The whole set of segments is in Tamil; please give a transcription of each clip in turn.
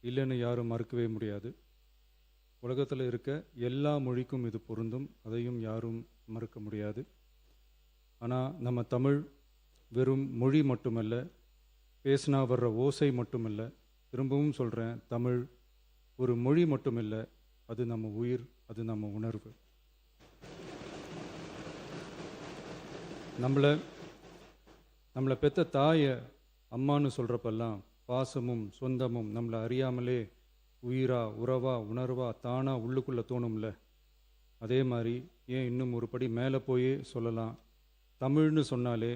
இல்லைன்னு யாரும் மறுக்கவே முடியாது. உலகத்தில் இருக்க எல்லா மொழிக்கும் இது பொருந்தும், அதையும் யாரும் மறுக்க முடியாது. ஆனால் நம்ம தமிழ் வெறும் மொழி மட்டுமல்ல, பேசினா வர்ற ஓசை மட்டுமல்ல, திரும்பவும் சொல்கிறேன், தமிழ் ஒரு மொழி மட்டுமில்லை, அது நம்ம உயிர், அது நம்ம உணர்வு. நம்மளை பெற்ற தாயை அம்மானு சொல்கிறப்பெல்லாம் பாசமும் சொந்தமும் நம்மளை அறியாமலே உயிரா உறவா உணர்வா தானாக உள்ளுக்குள்ளே தோணும்ல. அதே மாதிரி ஏன் இன்னும் ஒரு படி மேலே போயே சொல்லலாம், தமிழ்னு சொன்னாலே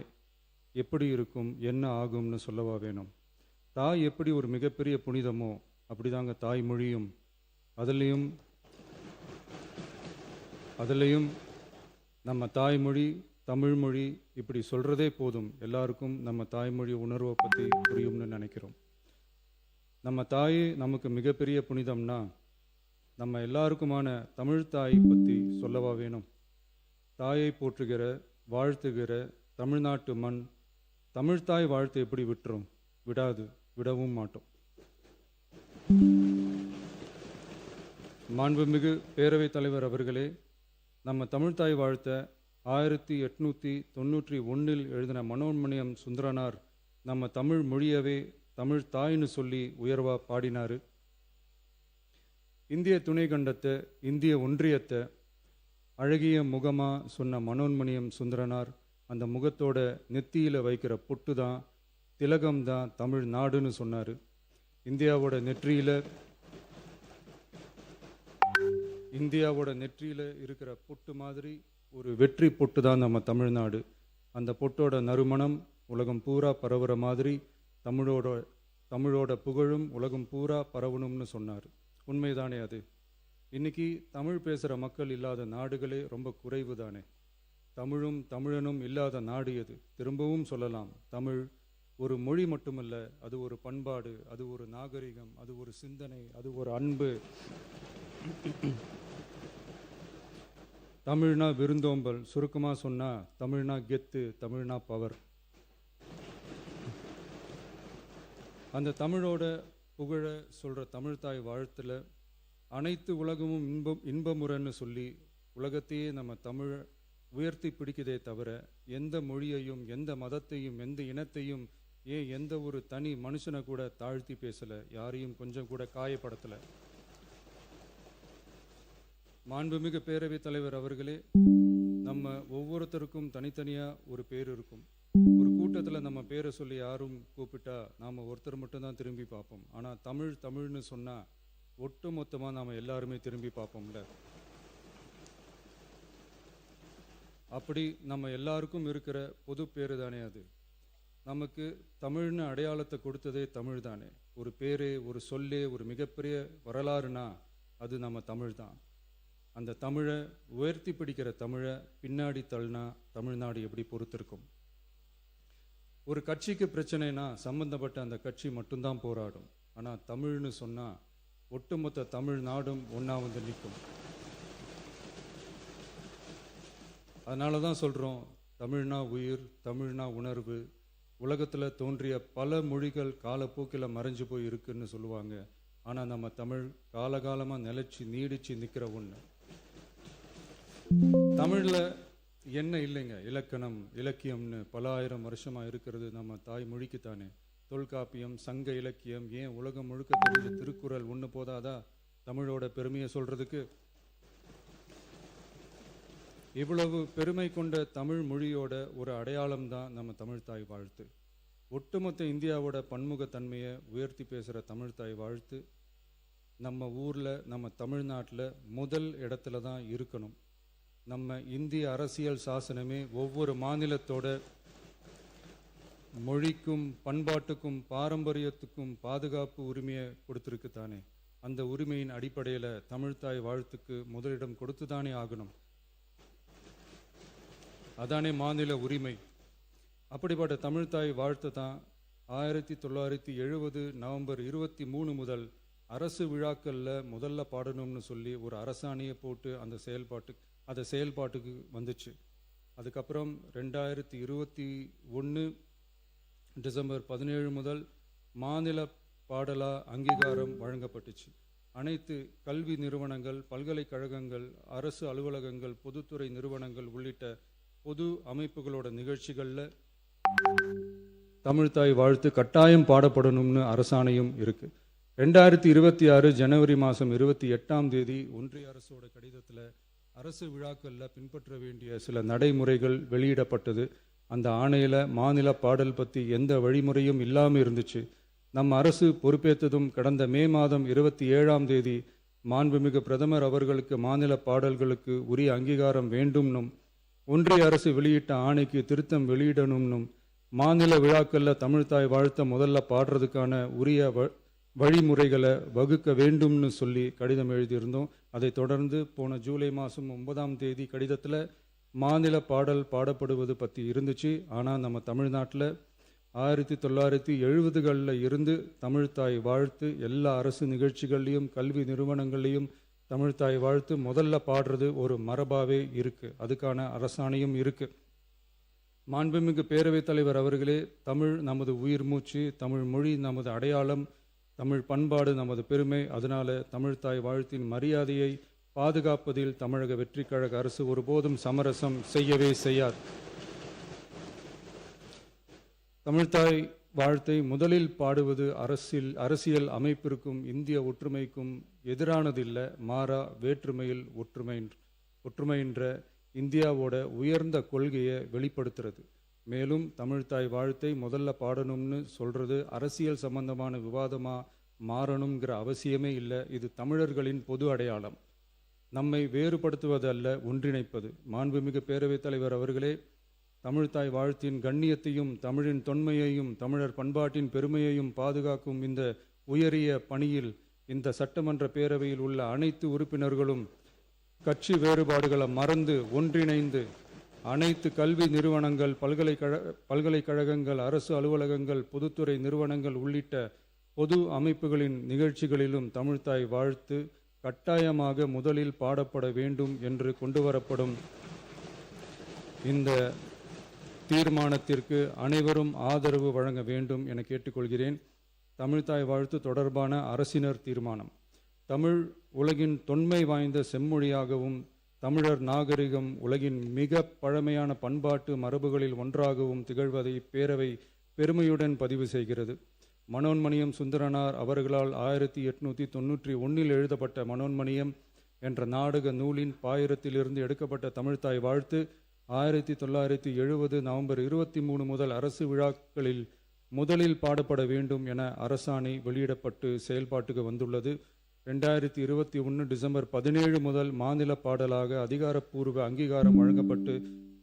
எப்படி இருக்கும், என்ன ஆகும்னு சொல்லவா வேணும். தாய் எப்படி ஒரு மிகப்பெரிய புனிதமோ அப்படிதாங்க தாய்மொழியும். அதுலேயும் நம்ம தாய்மொழி தமிழ்மொழி இப்படி சொல்கிறதே போதும், எல்லாருக்கும் நம்ம தாய்மொழி உணர்வை பற்றி புரியும்னு நினைக்கிறோம். நம்ம தாய் நமக்கு மிகப்பெரிய புனிதம்னா நம்ம எல்லாருக்குமான தமிழ் தாய் பற்றி சொல்லவா வேணும். தாயை போற்றுகிற வாழ்த்துகிற தமிழ்நாட்டு மண் தமிழ்தாய் வாழ்த்து எப்படி விட்டுரும்? விடாது, விடவும் மாட்டோம். மாண்புமிகு பேரவைத் தலைவர் அவர்களே, நம்ம தமிழ்தாய் வாழ்த்த 1891 எழுதின மனோன்மணியம் சுந்தரனார் நம்ம தமிழ் மொழியவே தமிழ் தாய்னு சொல்லி உயர்வா பாடினார். இந்திய துணை கண்டத்தை, இந்திய ஒன்றியத்தை அழகிய முகமாக சொன்ன மனோன்மணியம் சுந்தரனார் அந்த முகத்தோட நெத்தியில் வைக்கிற பொட்டு தான், திலகம் தான் தமிழ் நாடுன்னு சொன்னார். இந்தியாவோட நெற்றியில் இருக்கிற பொட்டு மாதிரி ஒரு வெற்றி பொட்டு தான் நம்ம தமிழ்நாடு. அந்த பொட்டோட நறுமணம் உலகம் பூரா பரவுற மாதிரி தமிழோட புகழும் உலகம் பூரா பரவணும்னு சொன்னார். உண்மைதானே அது? இன்னைக்கு தமிழ் பேசுகிற மக்கள் இல்லாத நாடுகளே ரொம்ப குறைவு தானே. தமிழும் தமிழனும் இல்லாத நாடு எது? திரும்பவும் சொல்லலாம், தமிழ் ஒரு மொழி மட்டுமல்ல, அது ஒரு பண்பாடு, அது ஒரு நாகரிகம், அது ஒரு சிந்தனை, அது ஒரு அன்பு. தமிழ்னா விருந்தோம்பல், சுருக்கமாக சொன்னால் தமிழ்னா கெத்து, தமிழ்னா பவர். அந்த தமிழோட புகழ சொல்கிற தமிழ்தாய் வாழ்த்தில் அனைத்து உலகமும் இன்பமுறன்னு சொல்லி உலகத்தையே நம்ம தமிழ் உயர்த்தி பிடிக்குதே தவிர எந்த மொழியையும் எந்த மதத்தையும் எந்த இனத்தையும் ஏன் எந்த ஒரு தனி மனுஷனை கூட தாழ்த்தி பேசலை, யாரையும் கொஞ்சம் கூட காயப்படுத்தலை. மாண்புமிகு பேரவைத் தலைவர் அவர்களே, நம்ம ஒவ்வொருத்தருக்கும் தனித்தனியாக ஒரு பேர் இருக்கும். ஒரு கூட்டத்தில் நம்ம பேரை சொல்லி யாரும் கூப்பிட்டா நாம் ஒருத்தர் மட்டும்தான் திரும்பி பார்ப்போம். ஆனால் தமிழ்னு சொன்னால் ஒட்டு மொத்தமாக நாம் எல்லாருமே திரும்பி பார்ப்போம்ல. அப்படி நம்ம எல்லாருக்கும் இருக்கிற பொது பேரு தானே அது. நமக்கு தமிழ்னு அடையாளத்தை கொடுத்ததே தமிழ் தானே. ஒரு பேரு, ஒரு சொல்லே, ஒரு மிகப்பெரிய வரலாறுனா அது நம்ம தமிழ் தான். அந்த தமிழை உயர்த்தி பிடிக்கிற தமிழை பின்னாடி தள்ளினா தமிழ்நாடு எப்படி பொறுத்திருக்கும்? ஒரு கட்சிக்கு பிரச்சனைனா சம்பந்தப்பட்ட அந்த கட்சி மட்டும்தான் போராடும். ஆனால் தமிழ்னு சொன்னால் ஒட்டுமொத்த தமிழ்நாடும் ஒன்றா வந்து நிற்கும். அதனால தான் சொல்கிறோம், தமிழ்னா உயிர், தமிழ்னா உணர்வு. உலகத்தில் தோன்றிய பல மொழிகள் காலப்போக்கில் மறைஞ்சு போய் இருக்குன்னு சொல்லுவாங்க. ஆனால் நம்ம தமிழ் காலகாலமாக நிலைச்சி நீடிச்சு நிற்கிற ஒன்று. தமிழில் என்ன இல்லைங்க? இலக்கணம், இலக்கியம்னு பல ஆயிரம் வருஷமாக இருக்கிறது நம்ம தாய்மொழிக்குத்தானே. தொல்காப்பியம், சங்க இலக்கியம், ஏன் உலகம் முழுக்க தெரிஞ்ச திருக்குறள் ஒன்று போதாதா தமிழோட பெருமையை சொல்கிறதுக்கு? இவ்வளவு பெருமை கொண்ட தமிழ் மொழியோட ஒரு அடையாளம் தான் நம்ம தமிழ்தாய் வாழ்த்து. ஒட்டுமொத்த இந்தியாவோட பன்முகத்தன்மையை உயர்த்தி பேசுகிற தமிழ்தாய் வாழ்த்து நம்ம ஊரில், நம்ம தமிழ்நாட்டில் முதல் இடத்துல தான் இருக்கணும். நம்ம இந்திய அரசியல் சாசனமே ஒவ்வொரு மாநிலத்தோட மொழிக்கும் பண்பாட்டுக்கும் பாரம்பரியத்துக்கும் பாதுகாப்பு உரிமையை கொடுத்துருக்கு தானே. அந்த உரிமையின் அடிப்படையில் தமிழ்தாய் வாழ்த்துக்கு முதலிடம் கொடுத்து தானே ஆகணும். அதானே மாநில உரிமை. அப்படிப்பட்ட தமிழ்தாய் வாழ்த்து தான் 1970 நவம்பர் 23 முதல் அரசு விழாக்களில் முதல்ல பாடணும்னு சொல்லி ஒரு அரசாணையை போட்டு அந்த செயல்பாட்டுக்கு வந்துச்சு. அதுக்கப்புறம் 2021 டிசம்பர் 17 முதல் மாநில பாடலா அங்கீகாரம் வழங்கப்பட்டுச்சு. அனைத்து கல்வி நிறுவனங்கள், பல்கலைக்கழகங்கள், அரசு அலுவலகங்கள், பொதுத்துறை நிறுவனங்கள் உள்ளிட்ட பொது அமைப்புகளோட நிகழ்ச்சிகளில் தமிழ்தாய் வாழ்த்து கட்டாயம் பாடப்படணும்னு அரசாணையும் இருக்கு. 2026 ஜனவரி மாதம் 28 ஒன்றிய அரசோட கடிதத்தில் அரசு விழாக்களில் பின்பற்ற வேண்டிய சில நடைமுறைகள் வெளியிடப்பட்டது. அந்த ஆணையில் மாநில பாடல் பற்றி எந்த வழிமுறையும் இல்லாமல் இருந்துச்சு. நம் அரசு பொறுப்பேற்றதும் கடந்த மே மாதம் 27 மாண்புமிகு பிரதமர் அவர்களுக்கு மாநில பாடல்களுக்கு உரிய அங்கீகாரம் வேண்டும்னும், ஒன்றிய அரசு வெளியிட்ட ஆணைக்கு திருத்தம் வெளியிடணும்னும், மாநில விழாக்களில் தமிழ்தாய் வாழ்த்த முதல்ல பாடுறதுக்கான உரிய வழிமுறைகளை வகுக்க வேண்டும்னு சொல்லி கடிதம் எழுதியிருந்தோம். அதை தொடர்ந்து போன ஜூலை மாதம் 9 கடிதத்தில் மாநில பாடல் பாடப்படுவது பற்றி இருந்துச்சு. ஆனால் நம்ம தமிழ்நாட்டில் 1970களில் இருந்து தமிழ்தாய் வாழ்த்து எல்லா அரசு நிகழ்ச்சிகள்லையும் கல்வி நிறுவனங்கள்லையும் தமிழ்தாய் வாழ்த்து முதல்ல பாடுறது ஒரு மரபாகவே இருக்குது. அதுக்கான அரசாணையும் இருக்குது. மாண்புமிகு பேரவைத் தலைவர் அவர்களே, தமிழ் நமது உயிர் மூச்சு, தமிழ் மொழி நமது அடையாளம், தமிழ் பண்பாடு நமது பெருமை. அதனால தமிழ்தாய் வாழ்த்தின் மரியாதையை பாதுகாப்பதில் தமிழக வெற்றிக் கழக அரசு ஒருபோதும் சமரசம் செய்யவே செய்யாது. தமிழ்தாய் வாழ்த்தை முதலில் பாடுவது அரசியல் அமைப்பிற்கும் இந்திய ஒற்றுமைக்கும் எதிரானதில்லை. மாறா வேற்றுமையில் ஒற்றுமைன்ற இந்தியாவோட உயர்ந்த கொள்கையை வெளிப்படுத்துறது. மேலும் தமிழ்தாய் வாழ்த்தை முதல்ல பாடணும்னு சொல்றது அரசியல் சம்பந்தமான விவாதமாக மாறணுங்கிற அவசியமே இல்லை. இது தமிழர்களின் பொது அடையாளம். நம்மை வேறுபடுத்துவதல்ல, ஒன்றிணைப்பது. மாண்புமிகு பேரவைத் தலைவர் அவர்களே, தமிழ்தாய் வாழ்த்தின் கண்ணியத்தையும் தமிழின் தொன்மையையும் தமிழர் பண்பாட்டின் பெருமையையும் பாதுகாக்கும் இந்த உயரிய பணியில் இந்த சட்டமன்ற பேரவையில் உள்ள அனைத்து உறுப்பினர்களும் கட்சி வேறுபாடுகளை மறந்து ஒன்றிணைந்து அனைத்து கல்வி நிறுவனங்கள், பல்கலைக்கழகங்கள், அரசு அலுவலகங்கள், பொதுத்துறை நிறுவனங்கள் உள்ளிட்ட பொது அமைப்புகளின் நிகழ்ச்சிகளிலும் தமிழ்தாய் வாழ்த்து கட்டாயமாக முதலில் பாடப்பட வேண்டும் என்று கொண்டுவரப்படும் இந்த தீர்மானத்திற்கு அனைவரும் ஆதரவு வழங்க வேண்டும் என கேட்டுக்கொள்கிறேன். தமிழ்தாய் வாழ்த்து தொடர்பான அரசினர் தீர்மானம். தமிழ் உலகின் தொன்மை வாய்ந்த செம்மொழியாகவும் தமிழர் நாகரிகம் உலகின் மிக பழமையான பண்பாட்டு மரபுகளில் ஒன்றாகவும் திகழ்வதை பேரவை பெருமையுடன் பதிவு செய்கிறது. மனோன்மணியம் சுந்தரனார் அவர்களால் 1891 எழுதப்பட்ட மனோன்மணியம் என்ற நாடக நூலின் பாயிரத்திலிருந்து எடுக்கப்பட்ட தமிழ்தாய் வாழ்த்து 1970 நவம்பர் 23 முதல் அரசு விழாக்களில் முதலில் பாடப்பட வேண்டும் என அரசாணை வெளியிடப்பட்டு செயல்பாட்டுக்கு வந்துள்ளது. 2021 டிசம்பர் 17 முதல் மாநில பாடலாக அதிகாரப்பூர்வ அங்கீகாரம் வழங்கப்பட்டு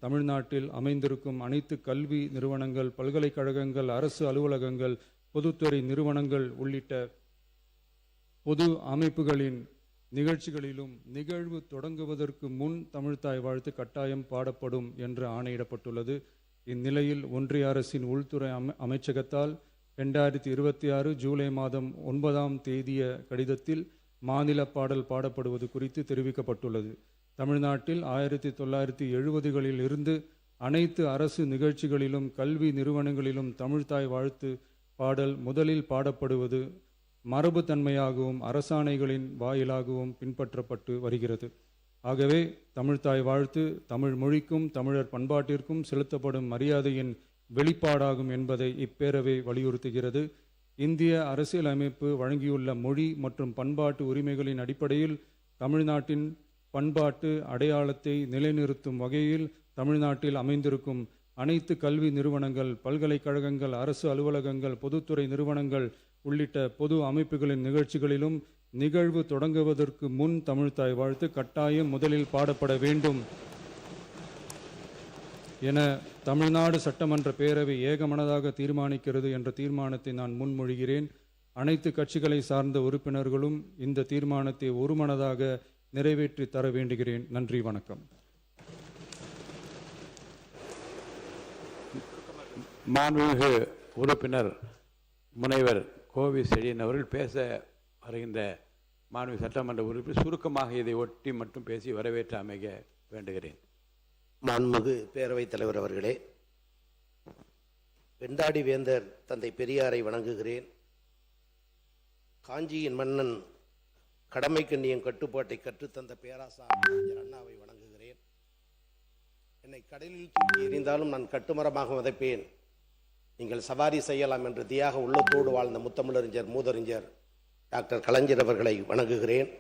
தமிழ்நாட்டில் அமைந்திருக்கும் அனைத்து கல்வி நிறுவனங்கள், பல்கலைக்கழகங்கள், அரசு அலுவலகங்கள், பொதுத்துறை நிறுவனங்கள் உள்ளிட்ட பொது அமைப்புகளின் நிகழ்ச்சிகளிலும் நிகழ்வு தொடங்குவதற்கு முன் தமிழ்தாய் வாழ்த்து கட்டாயம் பாடப்படும் என்று ஆணையிடப்பட்டுள்ளது. இந்நிலையில் ஒன்றிய அரசின் உள்துறை அமைச்சகத்தால் 2026 ஜூலை மாதம் 9 கடிதத்தில் மாநில பாடல் பாடப்படுவது குறித்து தெரிவிக்கப்பட்டுள்ளது. தமிழ்நாட்டில் 1970களில் இருந்து அனைத்து அரசு நிகழ்ச்சிகளிலும் கல்வி நிறுவனங்களிலும் தமிழ்தாய் வாழ்த்து பாடல் முதலில் பாடப்படுவது மரபுத்தன்மையாகவும் அரசாணைகளின் வாயிலாகவும் பின்பற்றப்பட்டு வருகிறது. ஆகவே தமிழ்தாய் வாழ்த்து தமிழ் மொழிக்கும் தமிழர் பண்பாட்டிற்கும் செலுத்தப்படும் மரியாதையின் வெளிப்பாடாகும் என்பதை இப்பேரவை வலியுறுத்துகிறது. இந்திய அரசியலமைப்பு வழங்கியுள்ள மொழி மற்றும் பண்பாட்டு உரிமைகளின் அடிப்படையில் தமிழ்நாட்டின் பண்பாட்டு அடையாளத்தை நிலைநிறுத்தும் வகையில் தமிழ்நாட்டில் அமைந்திருக்கும் அனைத்து கல்வி நிறுவனங்கள், பல்கலைக்கழகங்கள், அரசு அலுவலகங்கள், பொதுத்துறை நிறுவனங்கள் உள்ளிட்ட பொது அமைப்புகளின் நிகழ்ச்சிகளிலும் நிகழ்வு தொடங்குவதற்கு முன் தமிழ்தாய் வாழ்த்து கட்டாயம் முதலில் பாடப்பட வேண்டும் என தமிழ்நாடு சட்டமன்ற பேரவை ஏகமனதாக தீர்மானிக்கிறது என்ற தீர்மானத்தை நான் முன்மொழிகிறேன். அனைத்து கட்சிகளை சார்ந்த உறுப்பினர்களும் இந்த தீர்மானத்தை ஒருமனதாக நிறைவேற்றி தர வேண்டுகிறேன். நன்றி, வணக்கம். மாண்புமிகு உறுப்பினர் முனைவர் கோவி செழியன் அவர்கள் பேச வருகின்ற மாண்புமிகு சட்டமன்ற உறுப்பினர் சுருக்கமாக இதை ஒட்டி மட்டும் பேசி வரவேற்று அமைக வேண்டுகிறேன். மாண்புமிகு பேரவைத் தலைவர் அவர்களே, வெண்டாடி வேந்தர் தந்தை பெரியாரை வணங்குகிறேன். காஞ்சியின் மன்னன் கடமை கண்ணியம் கட்டுப்பாட்டை கற்றுத்தந்த பேராசார் அறிஞர் அண்ணாவை வணங்குகிறேன். என்னை கடலில் தூக்கி எறிந்தாலும் நான் கட்டுமரமாக வதைப்பேன், நீங்கள் சவாரி செய்யலாம் என்று தியாக உள்ளத்தோடு வாழ்ந்த முத்தமிழறிஞர் மூதறிஞர் டாக்டர் கலைஞர் அவர்களை வணங்குகிறேன்.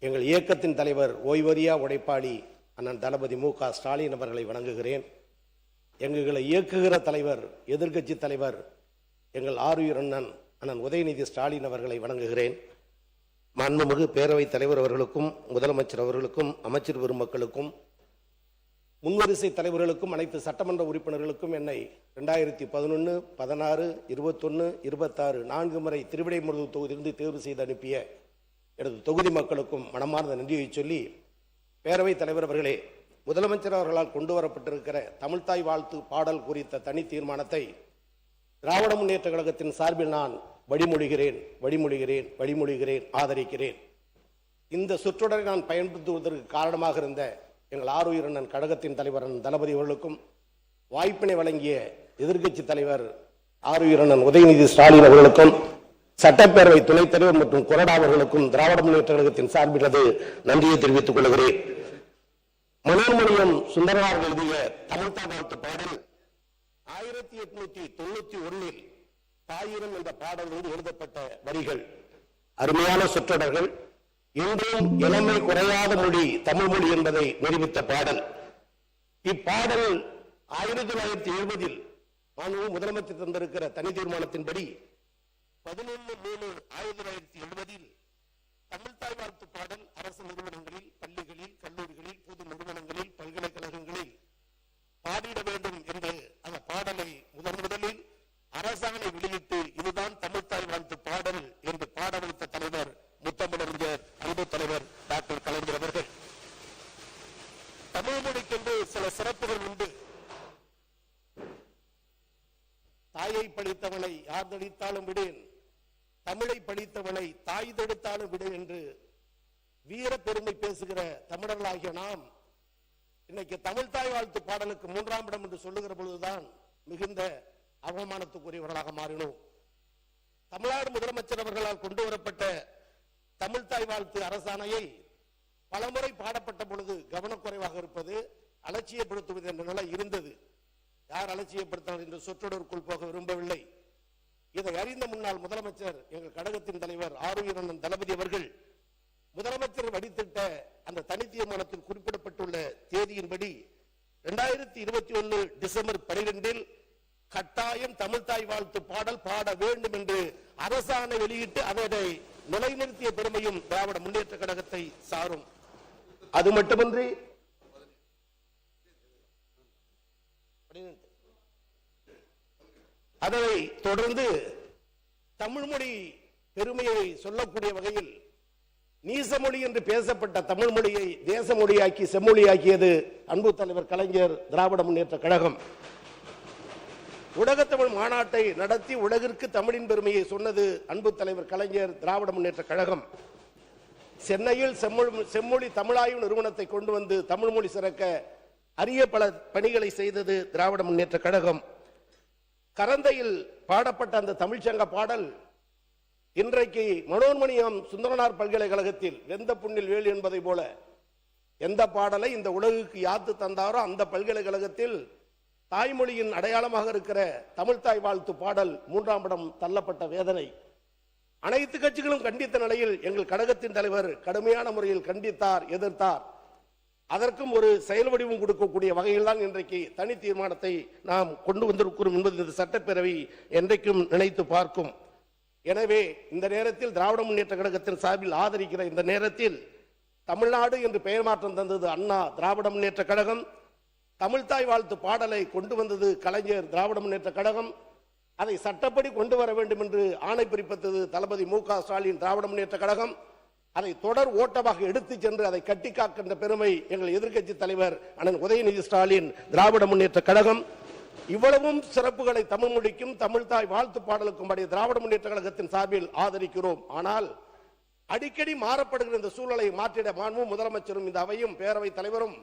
எங்கள் இயக்கத்தின் தலைவர் ஓய்வறியா உழைப்பாளி அண்ணன் தளபதி மு க ஸ்டாலின் அவர்களை வணங்குகிறேன். எங்களை இயக்குகிற தலைவர் எதிர்க்கட்சி தலைவர் எங்கள் ஆருயிர் அண்ணன் அண்ணன் உதயநிதி ஸ்டாலின் அவர்களை வணங்குகிறேன். மாண்புமிகு பேரவைத் தலைவர் அவர்களுக்கும் முதலமைச்சர் அவர்களுக்கும் அமைச்சர் பெருமக்களுக்கும் முன்வரிசை தலைவர்களுக்கும் அனைத்து சட்டமன்ற உறுப்பினர்களுக்கும் என்னை 2011, 16, 21, 26 4 முறை திருவிடைமருதூர் தொகுதியிலிருந்து தேர்வு செய்து அனுப்பிய எனது தொகுதி மக்களுக்கும் மனமார்ந்த நன்றியை சொல்லி, பேரவைத் தலைவர் அவர்களே, முதலமைச்சர் அவர்களால் கொண்டு வரப்பட்டிருக்கிற தமிழ்தாய் வாழ்த்து பாடல் குறித்த தனி தீர்மானத்தை திராவிட முன்னேற்ற கழகத்தின் சார்பில் நான் வழிமொழிகிறேன், ஆதரிக்கிறேன். இந்த சொற்றொடரை நான் பயன்படுத்துவதற்கு காரணமாக இருந்த எங்கள் ஆருயிர் அண்ணன் கழகத்தின் தலைவர் அண்ணன் தளபதி அவர்களுக்கும், வாய்ப்பினை வழங்கிய எதிர்க்கட்சி தலைவர் ஆருயிர் அண்ணன் உதயநிதி ஸ்டாலின் அவர்களுக்கும், சட்டப்பேரவை துணைத் தலைவர் மற்றும் கொறடா அவர்களுக்கும் திராவிட முன்னேற்ற கழகத்தின் சார்பில் நன்றியை தெரிவித்துக் கொள்கிறேன். மனோன்மணியம் சுந்தரனார் எழுதிய தமிழ்தாய் வாழ்த்து பாடல் 1891 தாயிரம் என்ற பாடலோடு எழுதப்பட்ட வரிகள். அருமையான சொற்றொடர்கள். இன்றும் இளமை குறையாத மொழி தமிழ் மொழி என்பதை நிரூபித்த பாடல். இப்பாடல் 1970 மாண்புமிகு முதலமைச்சர் தந்திருக்கிற தனி தீர்மானத்தின்படி 11/3/1970 தமிழ்தாய் வாழ்த்து பாடல் அரசு நிறுவனங்களில், பள்ளிகளில், கல்லூரிகளில், பொது நிறுவனங்களில், பல்கலைக்கழகங்களில் பாடிட வேண்டும் என்று அந்த பாடலை முதலில் அரசாணை வெளியிட்டு இதுதான் தமிழ்தாய் வாழ்த்து பாடல் என்று பாட வைத்த தலைவர் முத்தமிழறிஞர் அன்பு தலைவர் டாக்டர் கலைஞர் அவர்கள். தமிழ் மொழிக்கென்று சில சிறப்புகள் உண்டு. தாயை பழித்தவனை யார் தடித்தாலும் விடேன், தமிழை பழித்தவனை தாய் தடுத்தாலும் விடேன் என்று வீர பெருமை பேசுகிற தமிழர்களாகிய நாம் இன்னைக்கு தமிழ்தாய் வாழ்த்து பாடலுக்கு 3ஆம் இடம் என்று சொல்லுகிற பொழுதுதான் மிகுந்த அவமானத்துக்குரியவர்களாக மாறினோம். தமிழ்நாடு முதலமைச்சர் அவர்களால் கொண்டு வரப்பட்ட தமிழ்தாய் வாழ்த்து அரசாணையை பலமுறை பாடப்பட்ட பொழுது கவனக்குறைவாக இருப்பது, அலட்சியப்படுத்துவது என்ற நிலை இருந்தது. யார் அலட்சியப்படுத்தினார் என்று சொற்றொடருக்குள் போக விரும்பவில்லை. இதை அறிந்த முன்னாள் முதலமைச்சர் எங்கள் கழகத்தின் தலைவர் ஆருயிர் அண்ணன் தளபதி அவர்கள் முதலமைச்சர் வடித்திட்ட அந்த தனி தீர்மானத்தில் குறிப்பிடப்பட்டுள்ள தேதியின்படி 2021 டிசம்பர் 12 கட்டாயம் தமிழ்தாய் வாழ்த்து பாடல் பாட வேண்டும் என்று அரசாணை வெளியிட்டு அதனை நிலைநிறுத்திய பெருமையும் திராவிட முன்னேற்ற கழகத்தை சாரும். அது மட்டுமின்றி அதனை தொடர்ந்து தமிழ் மொழி பெருமையை சொல்லக்கூடிய வகையில் நீசமொழி என்று பேசப்பட்ட தமிழ் மொழியை தேச மொழியாக்கி செம்மொழியாக்கியது அன்பு தலைவர் கலைஞர் திராவிட முன்னேற்ற கழகம். உலகத்தமிழ் மாநாட்டை நடத்தி உலகிற்கு தமிழின் பெருமையை சொன்னது அன்பு தலைவர் கலைஞர் திராவிட முன்னேற்ற கழகம். சென்னையில் செம்மொழி தமிழாய்வு நிறுவனத்தை கொண்டு வந்து தமிழ் மொழி சிறக்க அரிய பல பணிகளை செய்தது திராவிட முன்னேற்ற கழகம். கரந்தையில் பாடப்பட்ட அந்த தமிழ்ச்சங்க பாடல் இன்றைக்கு மனோன்மணியம் சுந்தரனார் பல்கலைக்கழகத்தில் வெந்த புண்ணில் வேல் என்பதை போல எந்த பாடலை இந்த உலகுக்கு யாத்து தந்தாரோ அந்த பல்கலைக்கழகத்தில் தாய்மொழியின் அடையாளமாக இருக்கிற தமிழ்தாய் வாழ்த்து பாடல் 3ஆம் இடம் தள்ளப்பட்ட வேதனை. அனைத்து கட்சிகளும் கண்டித்த நிலையில் எங்கள் கழகத்தின் தலைவர் கடுமையான முறையில் கண்டித்தார், எதிர்த்தார். அதற்கும் ஒரு செயல் வடிவம் கொடுக்கக்கூடிய வகையில் தான் இன்றைக்கு தனி தீர்மானத்தை நாம் கொண்டு வந்திருக்கிறோம் என்பது இந்த சட்டப்பேரவை என்றைக்கும் நினைத்து பார்க்கும். எனவே இந்த நேரத்தில் திராவிட முன்னேற்ற கழகத்தின் சார்பில் ஆதரிக்கிற இந்த நேரத்தில் தமிழ்நாடு என்று பெயர் மாற்றம் தந்தது அண்ணா திராவிட முன்னேற்ற கழகம். தமிழ்தாய் வாழ்த்து பாடலை கொண்டு வந்தது கலைஞர் திராவிட முன்னேற்ற கழகம். அதை சட்டப்படி கொண்டு வர வேண்டும் என்று ஆணை பிறப்பித்தது தளபதி மு க ஸ்டாலின் திராவிட முன்னேற்ற கழகம். அதை தொடர் ஓட்டமாக எடுத்துச் சென்று அதை கட்டி காக்கின்ற பெருமை எங்கள் எதிர்க்கட்சி தலைவர் அண்ணன் உதயநிதி ஸ்டாலின் திராவிட முன்னேற்ற கழகம். இவ்வளவும் சிறப்புகளை தமிழ் மொழிக்கும் தமிழ்தாய் வாழ்த்து பாடலுக்கும் திராவிட முன்னேற்ற கழகத்தின் சார்பில் ஆதரிக்கிறோம். ஆனால் அடிக்கடி மாறப்படுகிற இந்த சூழலை மாற்றிட மாண்புமிகு முதலமைச்சரும் இந்த அவையும் பேரவைத் தலைவரும்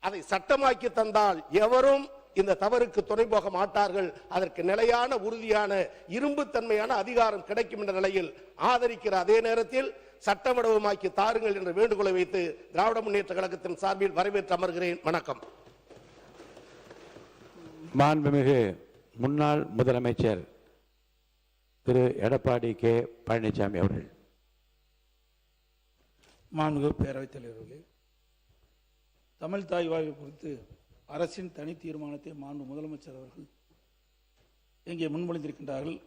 அதை சட்டமாக்கி தந்தால் எவரும் இந்த தவறுக்கு துணை போக மாட்டார்கள். அதற்கு நிலையான உறுதியான இரும்புத்தன்மையான அதிகாரம் கிடைக்கும் என்ற நிலையில் ஆதரிக்கிற அதே நேரத்தில் சட்டமடமாக்கி தாருங்கள் என்ற வேண்டுகோளை வைத்து திராவிட முன்னேற்ற கழகத்தின் சார்பில் வரவேற்று அமர்கிறேன். வணக்கம். மாண்புமிகு முன்னாள் முதலமைச்சர் திரு எடப்பாடி கே பழனிசாமி அவர்கள். மாண்புமிகு பேரவைத் தலைவர்களே, தமிழ் தாய் வாழ்வு குறித்து அரசின் தனி தீர்மானத்தை மாண்பு முதலமைச்சர் அவர்கள் இங்கே முன்மொழிந்திருக்கின்றார்கள்.